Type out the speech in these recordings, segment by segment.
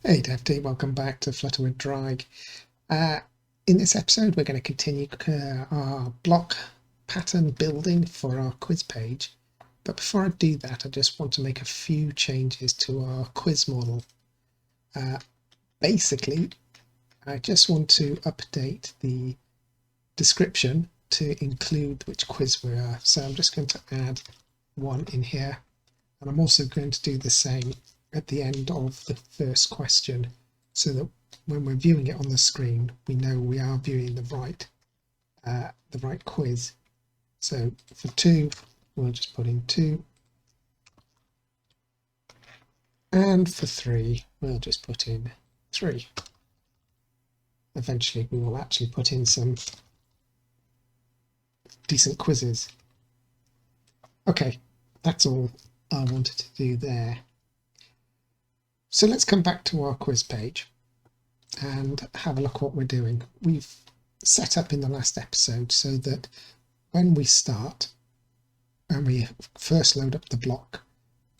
Hey Dev team, welcome back to Flutter with Drag. In this episode we're going to continue our block pattern building for our quiz page. But before I do that, I just want to make a few changes to our quiz model. Basically, I just want to update the description to include which quiz we are. So I'm just going to add one in here. And I'm also going to do the same at the end of the first question, so that when we're viewing it on the screen, we know we are viewing the right quiz. So for 2, we'll just put in 2, and for 3, we'll just put in 3. Eventually, we will actually put in some decent quizzes. Okay, that's all I wanted to do there. So let's come back to our quiz page and have a look what we're doing. We've set up in the last episode so that when we start and we first load up the block,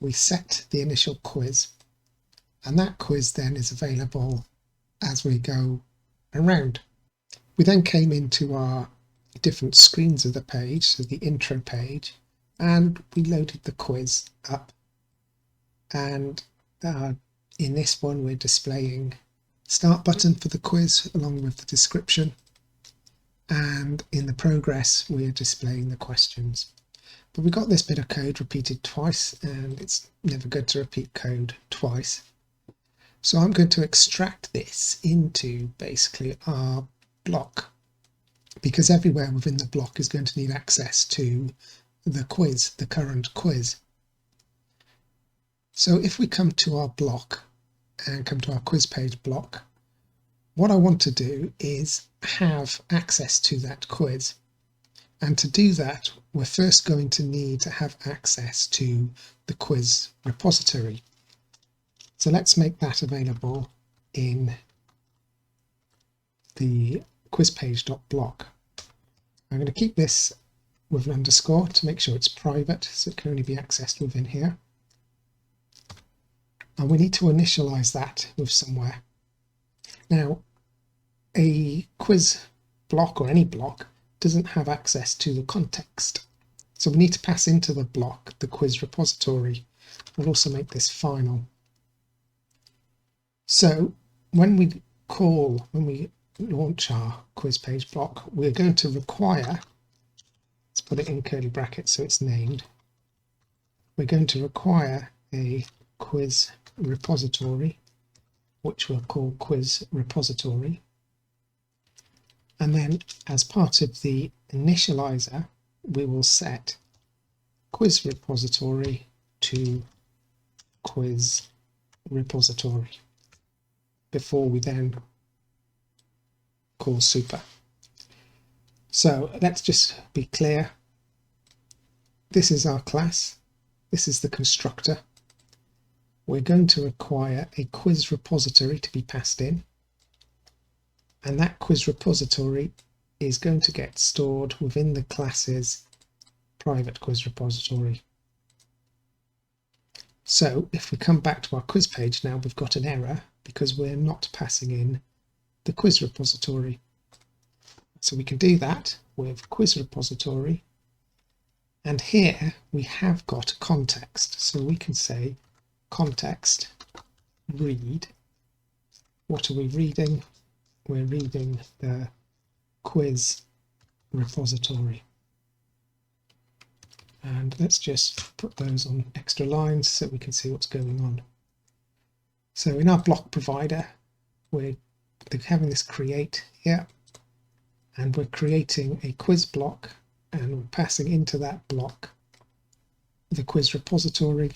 we set the initial quiz, and that quiz then is available as we go around. We then came into our different screens of the page, so the intro page, and we loaded the quiz up, and in this one we're displaying start button for the quiz along with the description, and in the progress we're displaying the questions. But we got this bit of code repeated twice, and it's never good to repeat code twice. So I'm going to extract this into basically our block, because everywhere within the block is going to need access to the quiz, the current quiz. So if we come to our block and come to our quiz page block, what I want to do is have access to that quiz. And to do that, we're first going to need to have access to the quiz repository. So let's make that available in the quiz page.block. I'm going to keep this with an underscore to make sure it's private, so it can only be accessed within here. And we need to initialize that with somewhere. Now, a quiz block or any block doesn't have access to the context. So we need to pass into the block the quiz repository. We'll also make this final. So when we launch our quiz page block, we're going to require, let's put it in curly brackets so it's named, we're going to require a quiz repository, which we'll call quiz repository. And then as part of the initializer, we will set quiz repository to quiz repository before we then call super. So let's just be clear. This is our class. This is the constructor. We're going to require a quiz repository to be passed in, and that quiz repository is going to get stored within the class's private quiz repository. So if we come back to our quiz page now, we've got an error because we're not passing in the quiz repository. So we can do that with quiz repository, and here we have got context, so we can say context read. What are we reading? We're reading the quiz repository. And let's just put those on extra lines so we can see what's going on. So in our block provider, we're having this create here, and we're creating a quiz block, and we're passing into that block the quiz repository.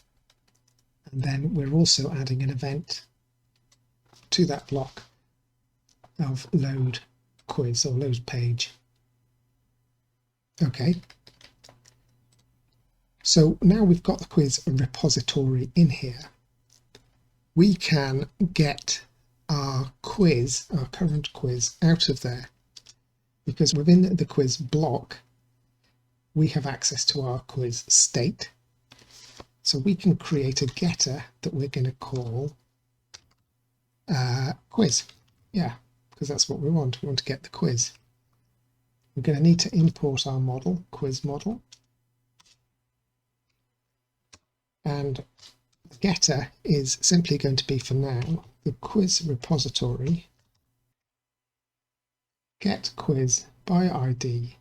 And then we're also adding an event to that block of load quiz or load page. Okay. So now we've got the quiz repository in here, we can get our quiz, our current quiz, out of there, because within the quiz block, we have access to our quiz state. So we can create a getter that we're going to call quiz. Yeah, because that's what we want. We want to get the quiz. We're going to need to import our model, quiz model. And the getter is simply going to be, for now, the quiz repository get quiz by ID.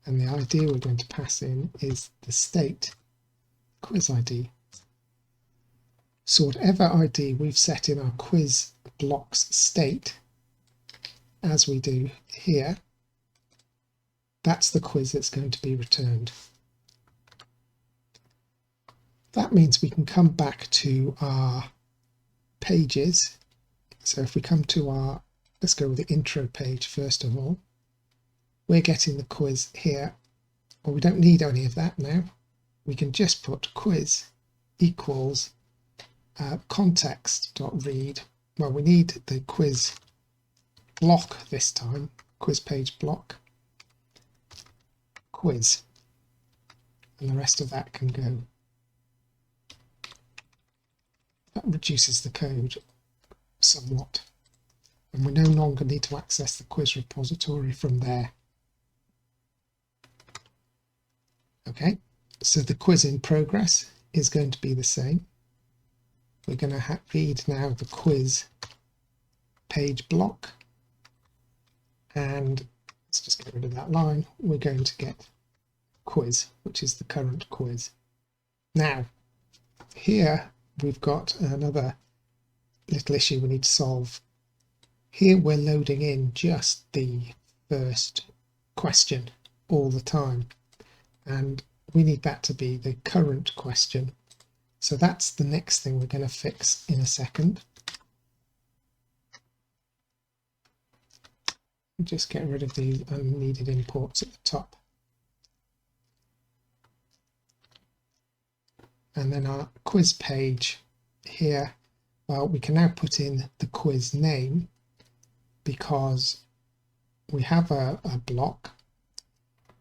And the ID we're going to pass in is the state quiz ID. So whatever ID we've set in our quiz block's state, as we do here, that's the quiz that's going to be returned. That means we can come back to our pages. So if we come to our, let's go with the intro page first of all. We're getting the quiz here. Well, we don't need any of that now. We can just put quiz equals context.read. Well, we need the quiz block this time, quiz page block, quiz, and the rest of that can go. That reduces the code somewhat, and we no longer need to access the quiz repository from there. Okay, so the quiz in progress is going to be the same. We're going to read now the quiz page block, and let's just get rid of that line. We're going to get quiz, which is the current quiz. Now, here we've got another little issue we need to solve. Here we're loading in just the first question all the time, and we need that to be the current question. So that's the next thing we're going to fix in a second. Just get rid of these unneeded imports at the top. And then our quiz page here, well, we can now put in the quiz name because we have a block,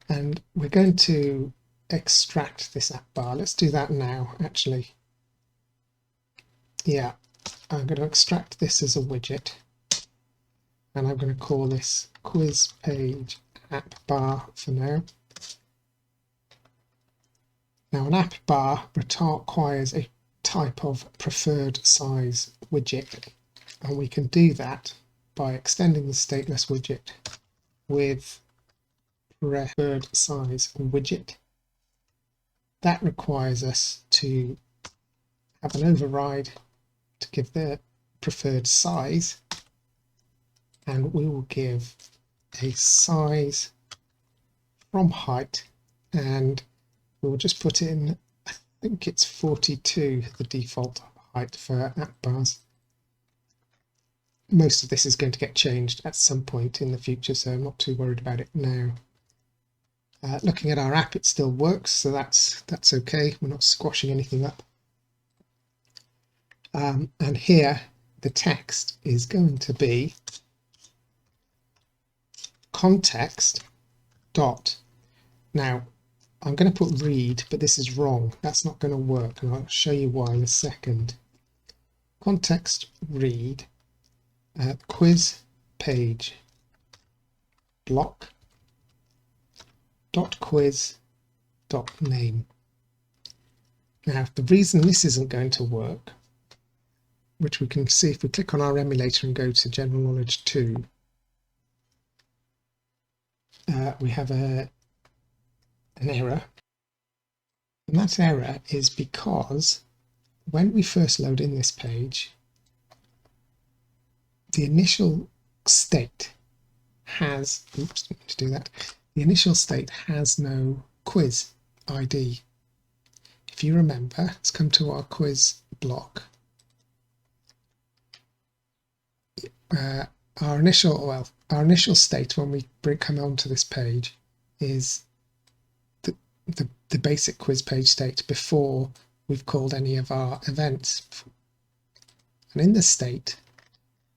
and we're going to extract this app bar. Let's do that now, actually. Yeah, I'm going to extract this as a widget, and I'm going to call this quiz page app bar for now. Now, an app bar requires a type of preferred size widget, and we can do that by extending the stateless widget with preferred size widget. That requires us to have an override to give the preferred size, and we will give a size from height, and we will just put in, I think it's 42, the default height for app bars. Most of this is going to get changed at some point in the future, so I'm not too worried about it now. Looking at our app, it still works, so that's okay. We're not squashing anything up. And here, the text is going to be context dot. Now, I'm going to put read, but this is wrong. That's not going to work, and I'll show you why in a second. Context read quiz page block dot quiz dot name. Now, the reason this isn't going to work, which we can see if we click on our emulator and go to General Knowledge 2, we have an error, and that error is because when we first load in this page, the initial state has, oops, didn't mean to do that. The initial state has no quiz ID. If you remember, let's come to our quiz block. Our initial state when we come onto this page is the basic quiz page state before we've called any of our events. And in this state,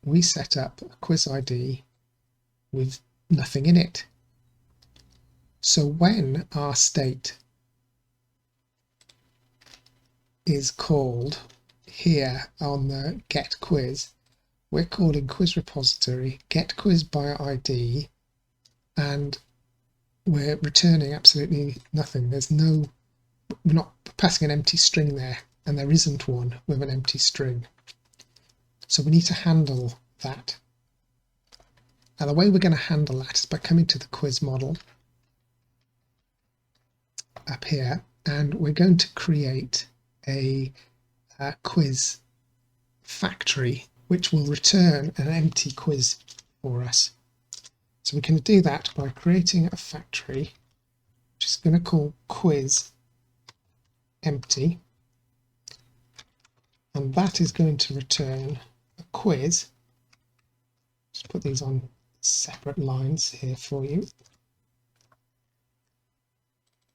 we set up a quiz ID with nothing in it. So when our state is called here on the get quiz, we're calling quiz repository get quiz by ID, and we're returning absolutely nothing. We're not passing an empty string there, and there isn't one with an empty string. So we need to handle that. Now the way we're going to handle that is by coming to the quiz model up here, and we're going to create a quiz factory which will return an empty quiz for us. So we can do that by creating a factory which is going to call quiz empty, and that is going to return a quiz. Just put these on separate lines here for you.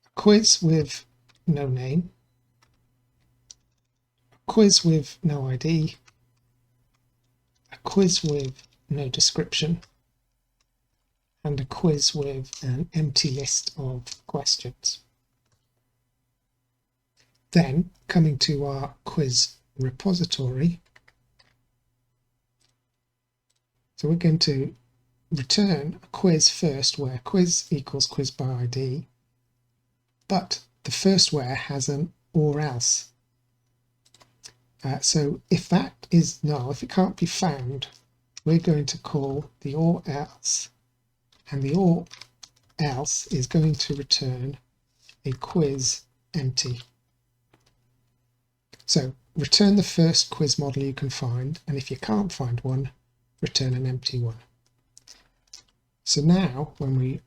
A quiz with no name, a quiz with no ID, a quiz with no description, and a quiz with an empty list of questions. Then, coming to our quiz repository, so we're going to return a quiz first where quiz equals quiz by ID, but the first where has an or else. So if that is null, if it can't be found, we're going to call the or else, and the or else is going to return a quiz empty. So return the first quiz model you can find, and if you can't find one, return an empty one. So now when we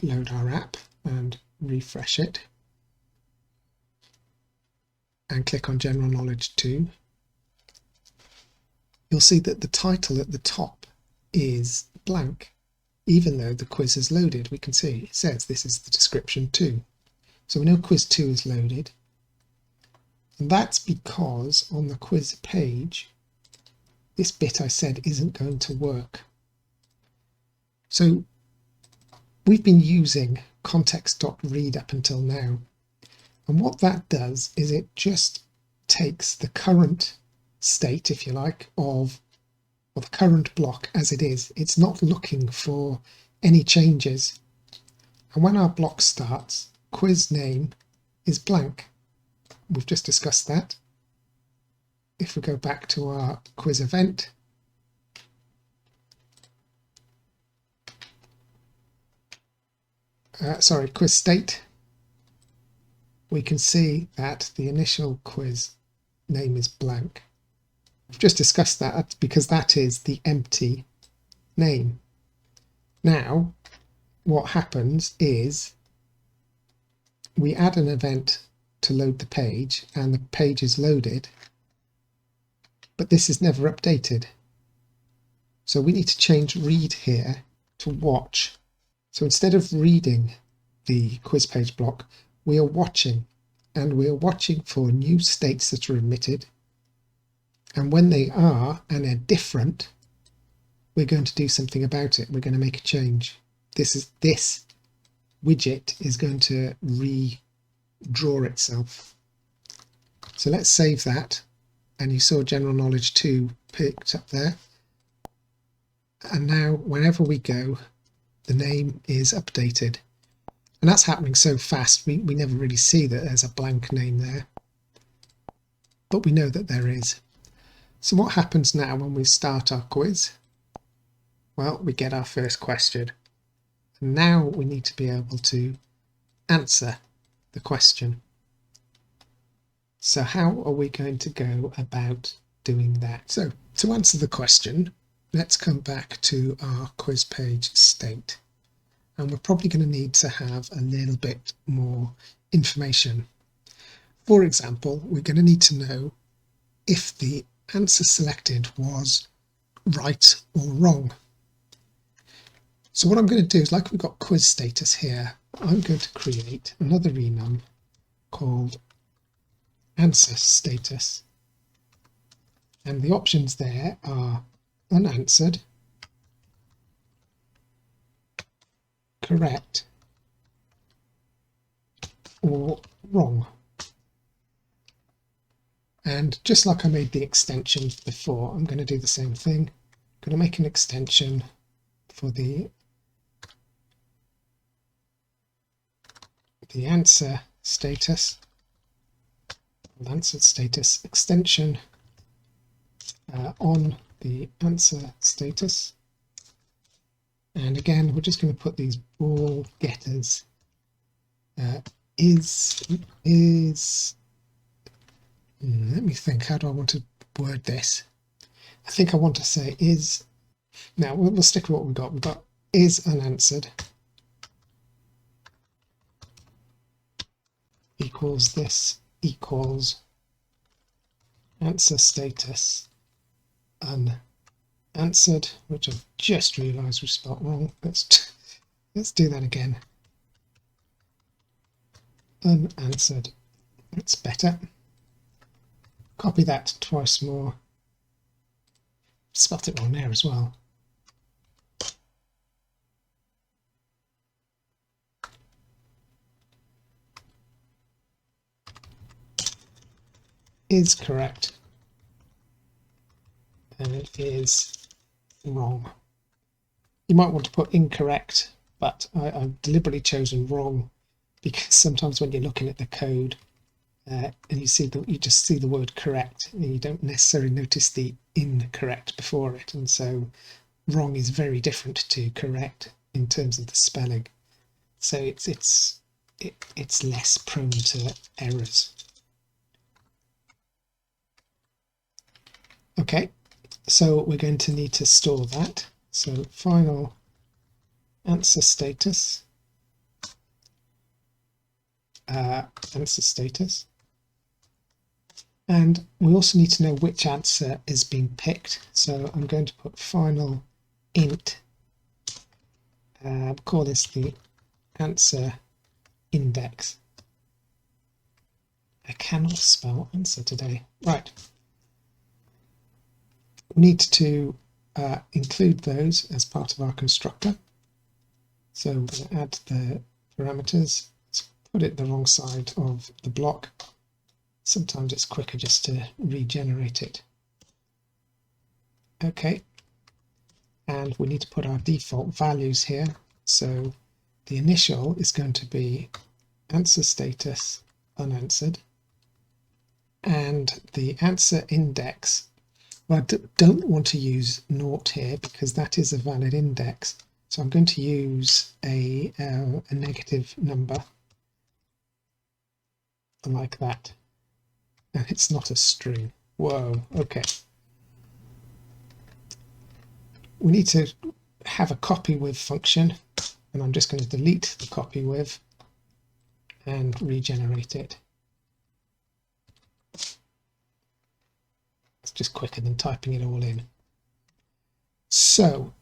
load our app and refresh it and click on General Knowledge 2, you'll see that the title at the top is blank. Even though the quiz is loaded, we can see it says this is the description 2. So we know quiz 2 is loaded. And that's because on the quiz page, this bit I said isn't going to work. So we've been using context.read up until now. And what that does is it just takes the current state, if you like, of the current block as it is. It's not looking for any changes. And when our block starts, quiz name is blank. We've just discussed that. If we go back to our quiz event, quiz state, we can see that the initial quiz name is blank. We've just discussed that because that is the empty name. Now, what happens is we add an event to load the page, and the page is loaded, but this is never updated. So we need to change read here to watch. So instead of reading the quiz page block, we are watching, and we are watching for new states that are emitted. And when they are, and they're different, we're going to do something about it. We're going to make a change. This widget is going to redraw itself. So let's save that. And you saw General Knowledge 2 picked up there. And now whenever we go, the name is updated. And that's happening so fast, we never really see that there's a blank name there. But we know that there is. So what happens now when we start our quiz? Well, we get our first question. And now we need to be able to answer the question. So how are we going to go about doing that? So to answer the question, let's come back to our quiz page state. And we're probably going to need to have a little bit more information. For example, we're going to need to know if the answer selected was right or wrong. So what I'm going to do is, like we've got quiz status here, I'm going to create another enum called answer status. And the options there are unanswered, correct, or wrong. And just like I made the extension before, I'm going to do the same thing. going to make an extension for the answer status, answered status extension on the answer status. And again, we're just going to put these ball getters let me think, how do I want to word this? I think I want to say is, now we'll stick with what we've got. We've got is unanswered equals this equals answer status unanswered, which I've just realised we spelled wrong. Let's do that again. Unanswered. That's better. Copy that twice more. Spelt it wrong there as well. Is correct. And it is wrong. You might want to put incorrect, but I've deliberately chosen wrong because sometimes when you're looking at the code and you just see the word correct and you don't necessarily notice the incorrect before it, and so wrong is very different to correct in terms of the spelling. So it's less prone to errors. Okay, so we're going to need to store that. So final answer status, answer status, and we also need to know which answer is being picked. So I'm going to put final int, call this the answer index. I cannot spell answer today. Right. We need to include those as part of our constructor. So we're going to add the parameters. Let's put it the wrong side of the block. Sometimes it's quicker just to regenerate it. Okay. And we need to put our default values here. So the initial is going to be answer status unanswered. And the answer index, well, I don't want to use 0 here because that is a valid index. So I'm going to use a negative number like that. And it's not a string. Whoa, okay. We need to have a copy with function, and I'm just going to delete the copy with and regenerate it. It's just quicker than typing it all in. So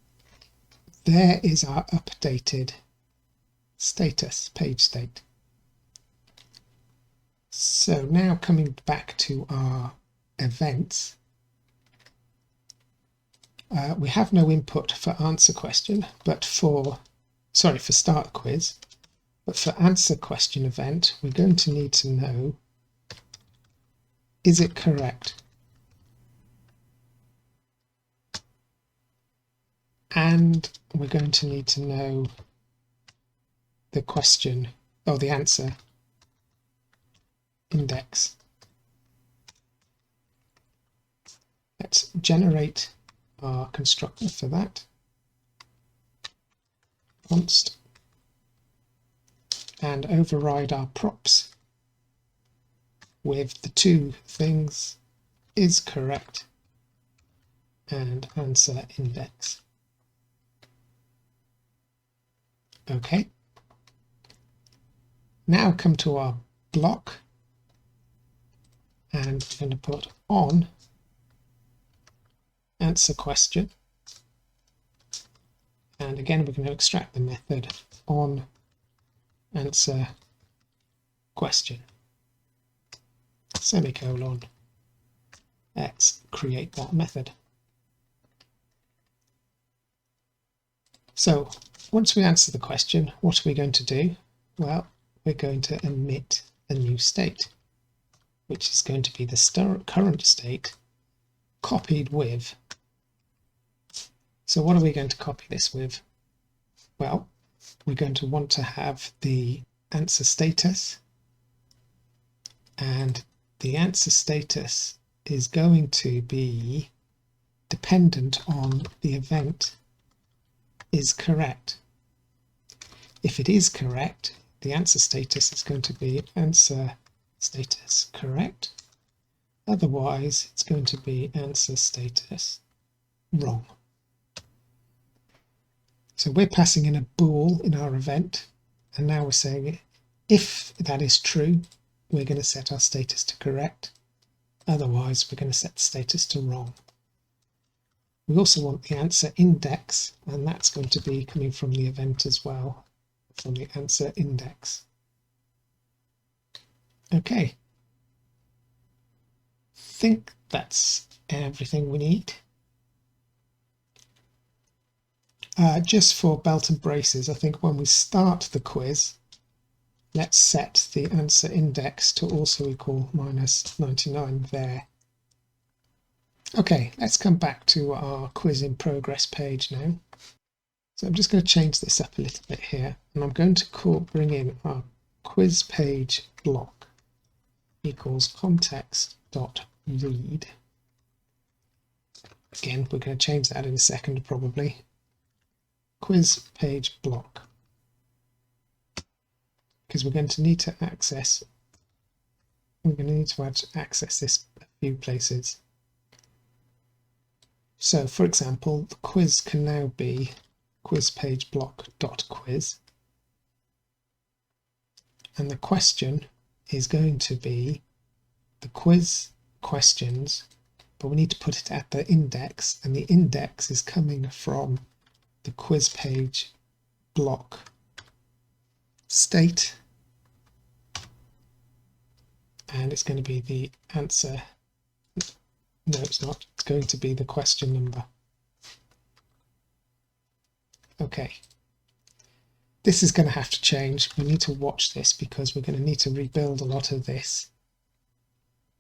there is our updated status, page state. So now coming back to our events, we have no input for answer question, but for start quiz, but for answer question event, we're going to need to know, is it correct? And we're going to need to know the question, or the answer index. Let's generate our constructor for that. Const, and override our props with the two things, is correct and answer index. Okay. Now come to our block, and we're going to put on answer question, and again we're going to extract the method on answer question, semicolon. Let's create that method. So once we answer the question, what are we going to do? Well, we're going to emit a new state, which is going to be the current state copied with So what are we going to copy this with? Well, we're going to want to have the answer status, and the answer status is going to be dependent on the event is correct. If it is correct, the answer status is going to be answer status correct. Otherwise, it's going to be answer status wrong. So we're passing in a bool in our event, and now we're saying if that is true, we're going to set our status to correct. Otherwise, we're going to set the status to wrong. We also want the answer index, and that's going to be coming from the event as well, from the answer index. Okay. I think that's everything we need. Just for belt and braces, I think when we start the quiz, let's set the answer index to also equal -99 there. Okay, let's come back to our quiz in progress page now. So I'm just going to change this up a little bit here, and I'm going to bring in our quiz page block equals context.read. Again, we're going to change that in a second probably. Quiz page block, because we're going to need to access this a few places. So for example, the quiz can now be quiz page block.quiz, and the question is going to be the quiz questions, but we need to put it at the index, and the index is coming from the quiz page block state, and it's going to be the answer. No, it's not. It's going to be the question number. Okay. This is going to have to change. We need to watch this because we're going to need to rebuild a lot of this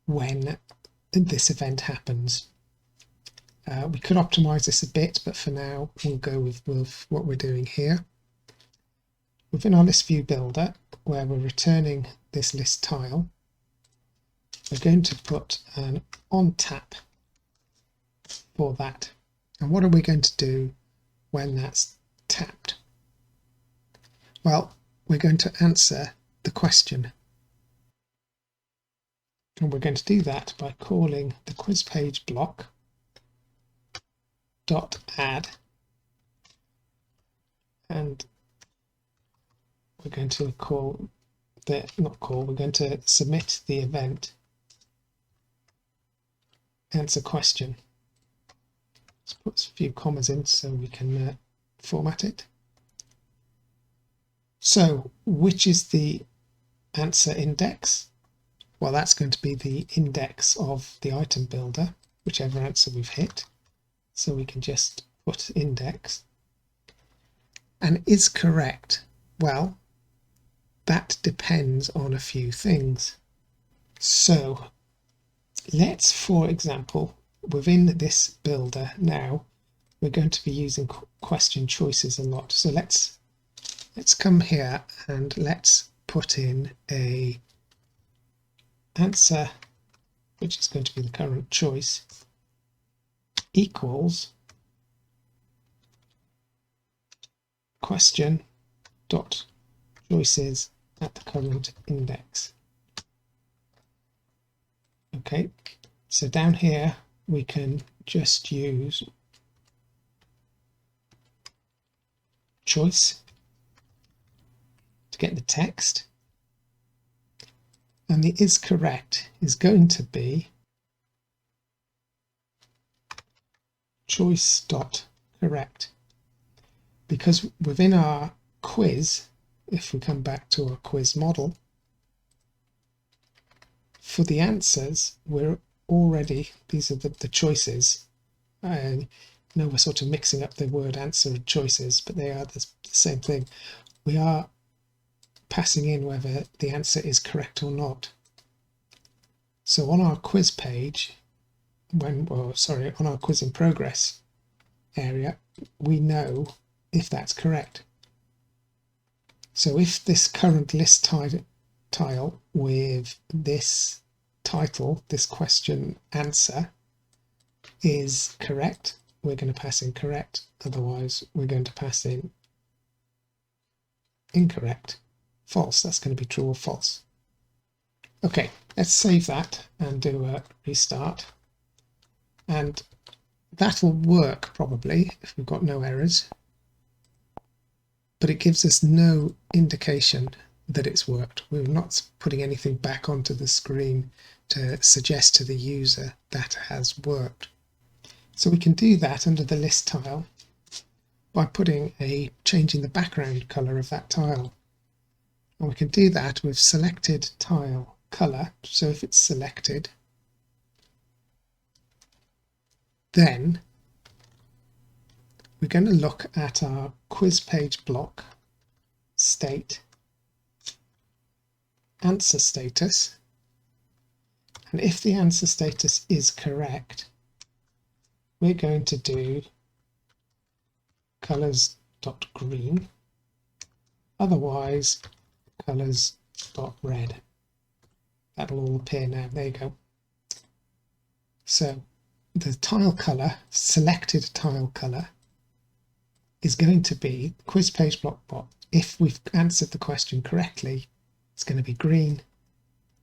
when this event happens. We could optimize this a bit, but for now we'll go with what we're doing here. Within our list view builder, where we're returning this list tile, we're going to put an on tap for that. And what are we going to do when that's tapped? Well, we're going to answer the question. And we're going to do that by calling the quiz page block .add, and we're going to we're going to submit the event answer question. Let's put a few commas in so we can format it. So which is the answer index? Well, that's going to be the index of the item builder, whichever answer we've hit. So we can just put index. And is correct? Well, that depends on a few things. So let's, for example, within this builder now, we're going to be using question choices a lot. So let's come here and let's put in a answer, which is going to be the current choice, equals question dot choices at the current index. Okay, so down here we can just use choice to get the text, and the is correct is going to be choice dot correct, because within our quiz, if we come back to our quiz model, for the answers we're already, these are the choices. I know we're sort of mixing up the word answer and choices, but they are the same thing. We are passing in whether the answer is correct or not. So on our quiz page, on our quiz in progress, area, we know if that's correct. So if this current list tile with this title, this question answer, is correct, we're going to pass in correct, otherwise we're going to pass in incorrect, false. That's going to be true or false. Okay, let's save that and do a restart, and that'll work probably if we've got no errors, but it gives us no indication that it's worked. We're not putting anything back onto the screen to suggest to the user that has worked. So we can do that under the list tile by changing the background color of that tile. And we can do that with selected tile color. So if it's selected, then we're going to look at our quiz page block state answer status, and if the answer status is correct, we're going to do colors.green, otherwise colors.red. That'll all appear now. There you go. So the tile color, selected tile color, is going to be quiz page block bot. If we've answered the question correctly, it's going to be green,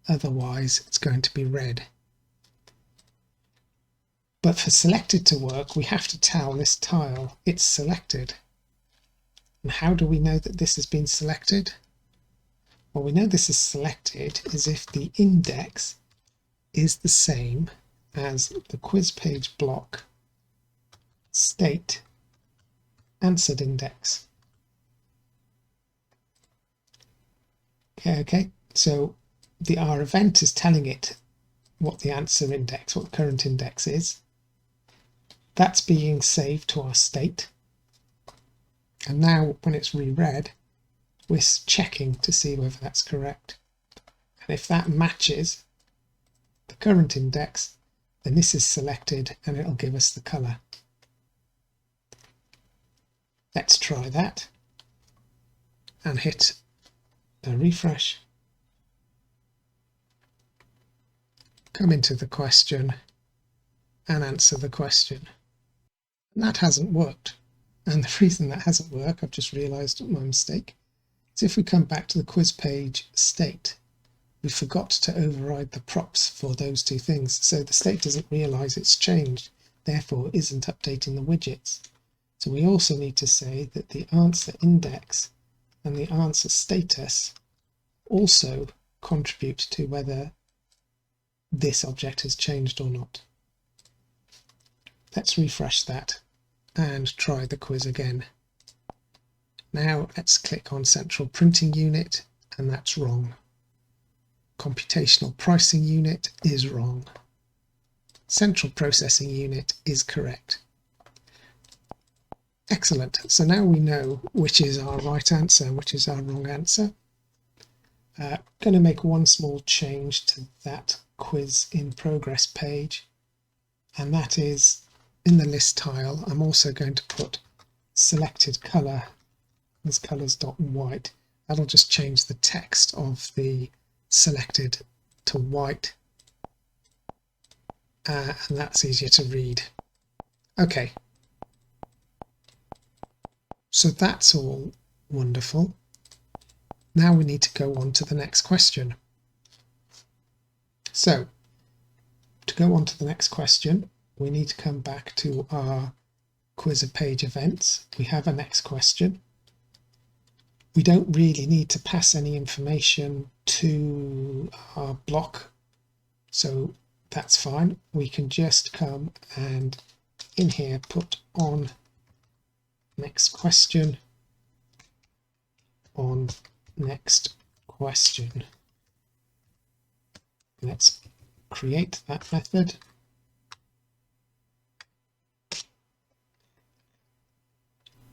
otherwise it's going to be red. But for selected to work, we have to tell this tile it's selected. And how do we know that this has been selected? Well, we know this is selected is if the index is the same as the quiz page block state answered index. Okay, so our event is telling it what the answer index, what the current index is. That's being saved to our state. And now when it's reread, we're checking to see whether that's correct. And if that matches the current index, then this is selected and it'll give us the color. Let's try that and hit a refresh. Come into the question and answer the question. And that hasn't worked. And the reason that hasn't worked, I've just realized my mistake, is if we come back to the quiz page state, we forgot to override the props for those two things. So the state doesn't realize it's changed, therefore isn't updating the widgets. So we also need to say that the answer index and the answer status also contribute to whether this object has changed or not. Let's refresh that and try the quiz again. Now let's click on Central Printing Unit, and that's wrong. Computational Pricing Unit is wrong. Central Processing Unit is correct. Excellent. So now we know which is our right answer and which is our wrong answer. Going to make one small change to that quiz in progress page, and that is in the list tile. I'm also going to put selected color as colors.white. That'll just change the text of the selected to white, and that's easier to read. Okay, so that's all wonderful. Now we need to go on to the next question. So to go on to the next question, we need to come back to our quiz page events. We have a next question. We don't really need to pass any information to our block, so that's fine. We can just come and in here put on next question, on next question. Let's create that method.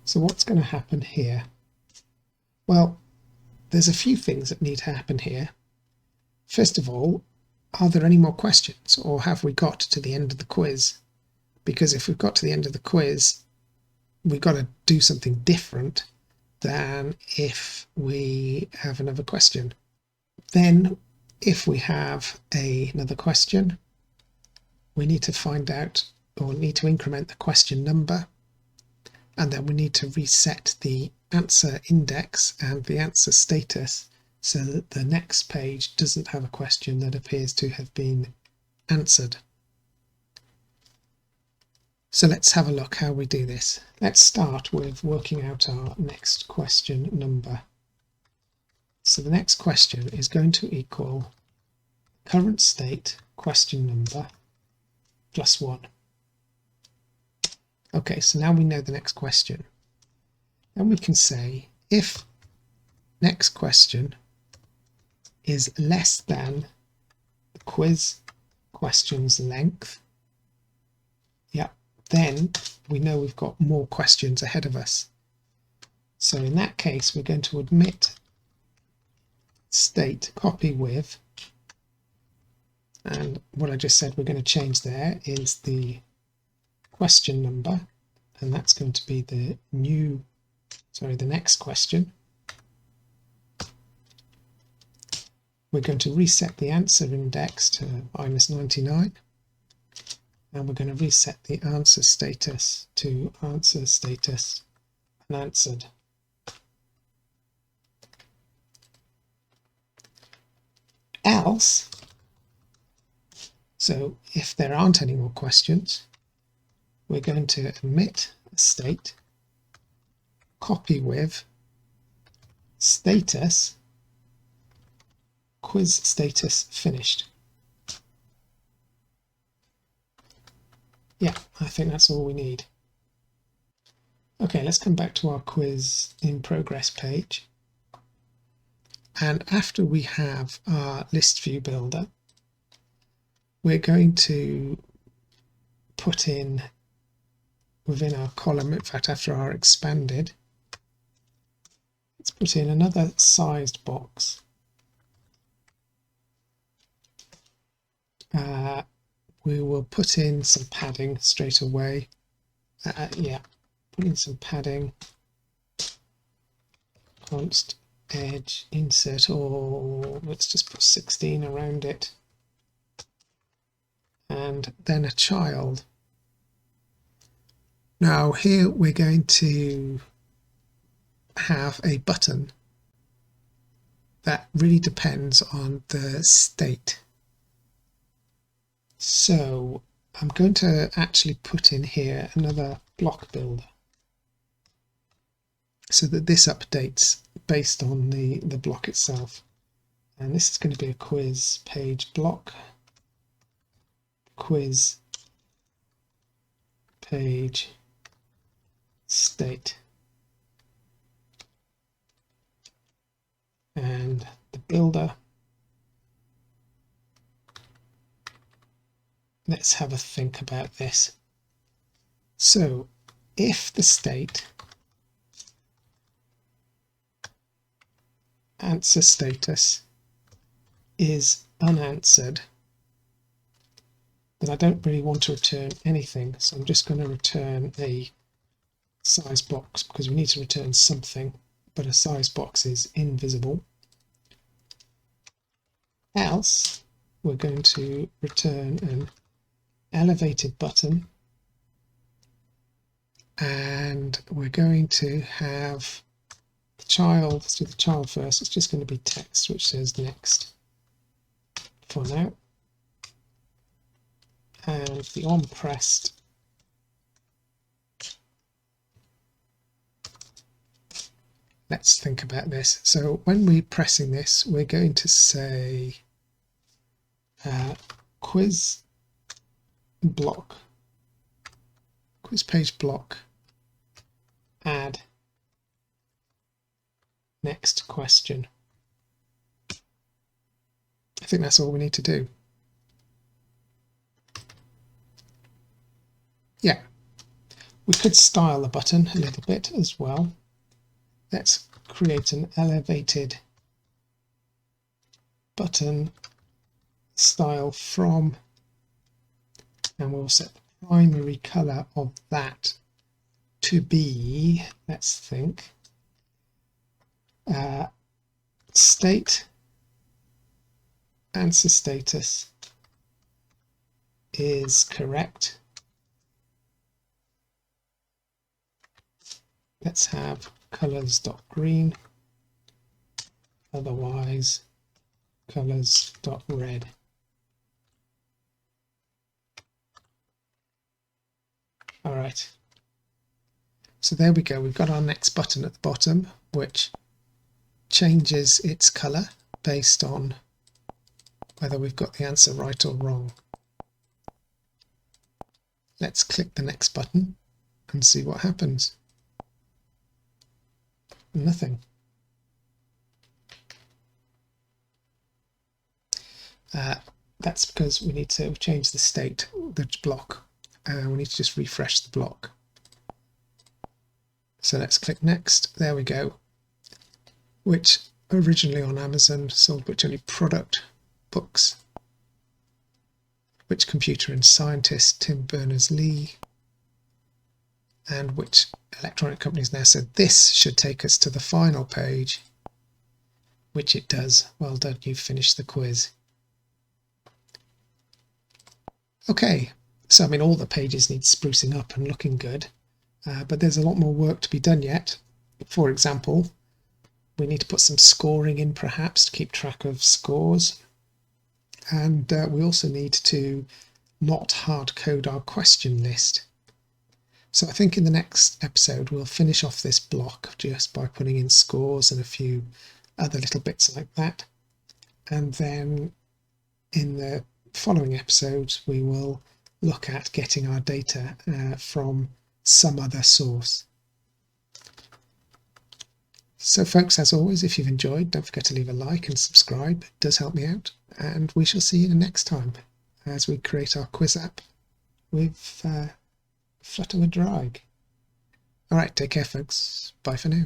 So what's going to happen here? Well, there's a few things that need to happen here. First of all, are there any more questions, or have we got to the end of the quiz? Because if we've got to the end of the quiz, we've got to do something different than if we have another question. Then if we have another question, we need to find out, or need to increment the question number, and then we need to reset the answer index and the answer status so that the next page doesn't have a question that appears to have been answered. So let's have a look how we do this. Let's start with working out our next question number. So the next question is going to equal current state question number plus 1. Okay, so now we know the next question. And we can say if next question is less than the quiz question's length, then we know we've got more questions ahead of us. So in that case, we're going to admit state copy with, and what I just said we're going to change there is the question number, and that's going to be the next question. We're going to reset the answer index to -99. And we're going to reset the answer status to answer status unanswered. Else, so if there aren't any more questions, we're going to omit a state, copy with status, quiz status finished. Yeah, I think that's all we need. Okay, let's come back to our quiz in progress page. And after we have our list view builder, we're going to put in within our column, in fact after our expanded, let's put in another sized box. We will put in some padding straight away. Put in some padding, const edge insert, or let's just put 16 around it, and then a child. Now here we're going to have a button that really depends on the state. So I'm going to actually put in here another block builder so that this updates based on the block itself. And this is going to be a quiz page block, quiz page state, and the builder. Let's have a think about this. So if the state answer status is unanswered, then I don't really want to return anything, so I'm just going to return a size box because we need to return something, but a size box is invisible. Else we're going to return an elevated button, and we're going to have the child. Let's do the child first. It's just going to be text which says next for now, and the on pressed let's think about this. So when we're pressing this, we're going to say quiz block, quiz page block, add next question. I think that's all we need to do. Yeah, we could style the button a little bit as well. Let's create an elevated button style from, and we'll set the primary color of that to be, let's think, state answer status is correct. Let's have colors.green, otherwise colors.red. All right. So there we go. We've got our next button at the bottom, which changes its color based on whether we've got the answer right or wrong. Let's click the next button and see what happens. Nothing. That's because we need to change the state, the block. We need to just refresh the block. So let's click next. There we go. Which originally on Amazon sold which only product, books, which computer and scientist, Tim Berners-Lee, and which electronic companies now said this should take us to the final page, which it does. Well done, you've finished the quiz. Okay, so I mean all the pages need sprucing up and looking good, but there's a lot more work to be done yet. For example, we need to put some scoring in perhaps to keep track of scores, and we also need to not hard code our question list. So I think in the next episode we'll finish off this block just by putting in scores and a few other little bits like that, and then in the following episodes we will look at getting our data from some other source. So folks, as always, if you've enjoyed, don't forget to leave a like and subscribe. It does help me out, and we shall see you next time as we create our quiz app with Flutter with Drag. Alright, take care folks. Bye for now.